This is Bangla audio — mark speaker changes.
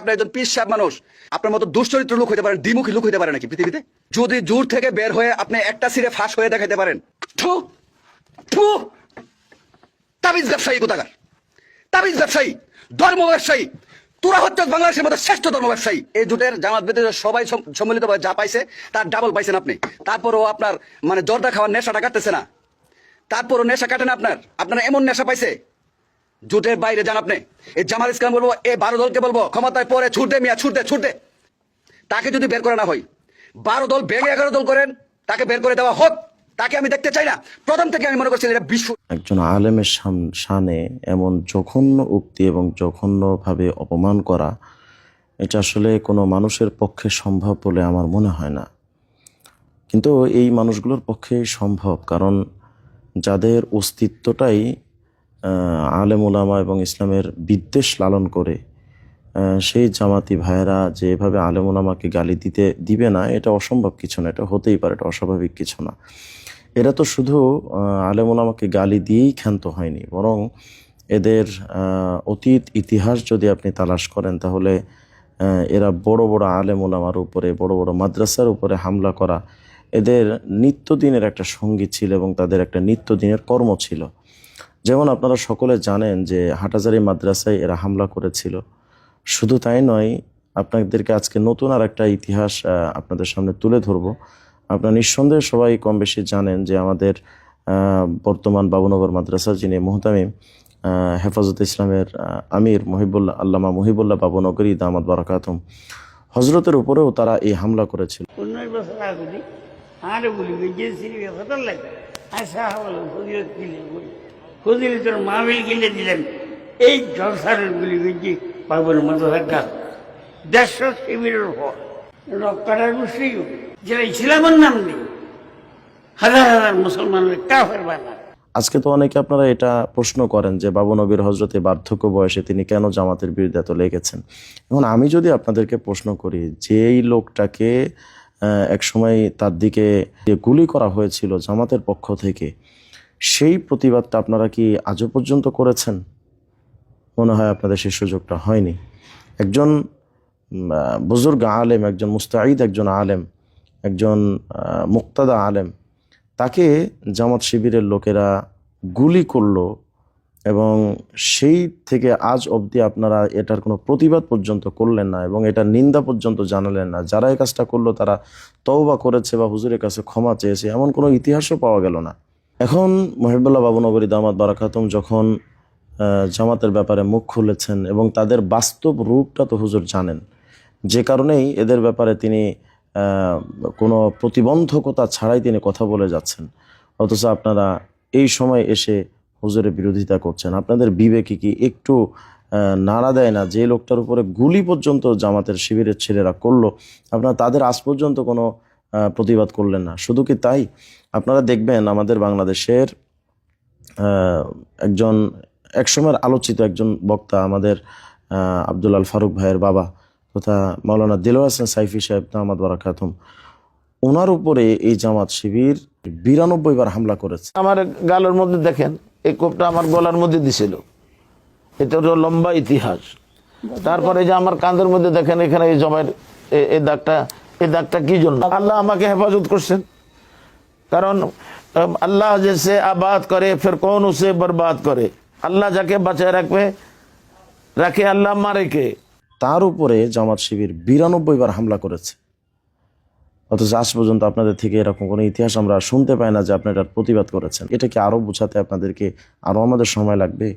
Speaker 1: আপনি একজন পীর সাহেব মানুষ, আপনার মতো দুশ্চরিত্র লোক হইতে পারেন, দ্বিমুখী লোক হইতে পারে নাকি পৃথিবীতে? যদি জোর থেকে বের হয়ে আপনি একটা সিরে ফাঁস হয়ে দেখাইতে পারেন। থু থু, তাবিজ ব্যবসায়ী কোথাকার, তাবিজ ব্যবসায়ী, ধর্ম ব্যবসায়ী, তোরা হচ্ছে বাংলাদেশের মধ্যে শ্রেষ্ঠ ধর্ম ব্যবসায়ী। এই জোটের জামাত বেঁধে সবাই সম্মিলিত যা পাইছে তার ডাবল পাইছেন আপনি। তারপরও আপনার মানে জর্দা খাওয়ার নেশাটা কাটতেছে না, তারপরও নেশা কাটে না আপনার এমন নেশা পাইছে। জোটের বাইরে যান আপনি। এই জামাত ইসলাম বলবো, এই 12 দলকে বলবো, ক্ষমতায় পরে ছুটে মিয়া, ছুটে তাকে যদি বের করে না হয়, 12 দল ভেঙে 11 দল করেন, তাকে বের করে দেওয়া হোক। তাকে আমি দেখতে চাই না। প্রথম থেকে আমি মনে করছি এটা বিশ্ব।
Speaker 2: একজন আলেমের শানে এমন জঘন্য উক্তি এবং জঘন্যভাবে অপমান করা, এটা আসলে কোনো মানুষের পক্ষে সম্ভব বলে আমার মনে হয় না। কিন্তু এই মানুষগুলোর পক্ষে সম্ভব, কারণ যাদের অস্তিত্বটাই আলেম ওলামা এবং ইসলামের বিদ্বেষ লালন করে, সেই জামাতি ভাইয়েরা যে এভাবে আলেম ওলামাকে গালি দিবে না, এটা অসম্ভব কিছু না, এটা হতেই পারে, এটা অস্বাভাবিক কিছু না। এরা তো শুধু আলেম ওলামাকে গালি দিয়েই ক্ষান্ত হয়নি, বরং এদের অতীত ইতিহাস যদি আপনি তালাশ করেন, তাহলে এরা বড় বড় আলেম ওলামার উপরে, বড় বড় মাদ্রাসার উপরে হামলা করা এদের নিত্যদিনের একটা সঙ্গী ছিল এবং তাদের একটা নিত্যদিনের কর্ম ছিল। যেমন আপনারা সকলে জানেন যে হাটহাজারী মাদ্রাসায় এরা হামলা করেছিল। শুধু তাই নয়, আপনাদেরকে আজকে নতুন আর একটা ইতিহাস আপনাদের সামনে তুলে ধরবো। আপনারা নিঃসন্দেহে সবাই কম বেশি জানেন যে আমাদের বর্তমান বাবুনগর মাদ্রাসা যিনি মুহতামিম হেফাজত ইসলামের আমির আল্লামা মুহিবুল্লাহ বাবুনগরী দামাত বারাকাতুম, হজরতের উপরেও তারা এই হামলা করেছিল।
Speaker 3: 19 বছর আগে আর বলি গেছিলি কথা লাগে আশা হলো ফজিলতের মাহফিল কিনে দিলেন। এই জলসারের গুলি গেছি বাবুর মাদ্রাসার গাছ 150 শিবিরের উপর রক্তার মুসলিম যারা ইসলামের নাম নেই, হাজার হাজার মুসলমানের কাফের বানা।
Speaker 2: আজকে তো অনেকে আপনারা এটা প্রশ্ন করেন যে বাবুনগীর হজরতে বার্ধক্য বয়সে তিনি কেন জামাতের বিরুদ্ধে এত লেগেছেন। এখন আমি যদি আপনাদেরকে প্রশ্ন করি, যেই লোকটাকে একসময় তার দিকে গুলি করা হয়েছিল জামাতের পক্ষ থেকে, সেই প্রতিবাদটা আপনারা কি আজও পর্যন্ত করেছেন? মনে হয় আপনাদের সেই সুযোগটা হয়নি। একজন বুজুর্গ আলেম, একজন মুস্তাঈদ একজন আলেম, একজন মুক্তাদা আলেম, তাকে জামাত শিবিরের লোকেরা গুলি করলো এবং সেই থেকে আজ অবধি আপনারা এটার কোনো প্রতিবাদ পর্যন্ত করলেন না এবং এটার নিন্দা পর্যন্ত জানালেন না। যারা এই কাজটা করলো তারা তওবা করেছে বা হুজুরের কাছে ক্ষমা চেয়েছে, এমন কোনো ইতিহাসও পাওয়া গেল না। এখন মুহিবুল্লাহ বাবুনগরী দামাত বারাকাতুম যখন জামাতের ব্যাপারে মুখ খুলেছেন এবং তাদের বাস্তব রূপটা তো হুজুর জানেন, যে কারণেই এদের ব্যাপারে তিনি কোনো প্রতিবন্ধকতা ছাড়াই তিনি কথা বলে যাচ্ছেন। অথচ আপনারা এই সময় এসে হুজুরের বিরোধিতা করছেন। আপনাদের বিবেকে কি একটু নাড়া দেয় না? যে লোকটার উপরে গুলি পর্যন্ত জামাতের শিবিরের ছেলেরা করলো, আপনারা তাদের আজ পর্যন্ত কোনো প্রতিবাদ করলেন না। শুধু কি তাই, আপনারা দেখবেন আমাদের বাংলাদেশের একজন একসময়ের আলোচিত একজন বক্তা, আমাদের আব্দুল আল ফারুক ভাইয়ের বাবা তথা মাওলানা দিলওয়ার হোসেন সাইফি সাহেব দামাত বারাকাতুম, ওনার উপরে এই জামাত শিবির 92 বার হামলা করেছে।
Speaker 4: আমার গালের মধ্যে দেখেন এই কোপটা আমার গলার মধ্যে দিছিল, এটা হলো লম্বা ইতিহাস। তারপরে যে আমার কাঁধের মধ্যে দেখেন এখানে এই জমায়ের এই দাগটা কি জন্য? আল্লাহ আমাকে হেফাজত করছেন, কারণ আল্লাহ জেসে আবাদ করে ফির কোন উসে বরবাদ করে। আল্লাহ যাকে বাঁচায় রাখে আল্লাহ মারে কে।
Speaker 2: তার উপরে জামাত শিবির 92 বার হামলা করেছে, অথচ আজ পর্যন্ত আপনাদের থেকে এরকম কোনো ইতিহাস আমরা শুনতে পাই না যে আপনারা প্রতিবাদ করেছেন। এটা কি আরো বোঝাতে আপনাদেরকে আরো আমাদের সময় লাগবে?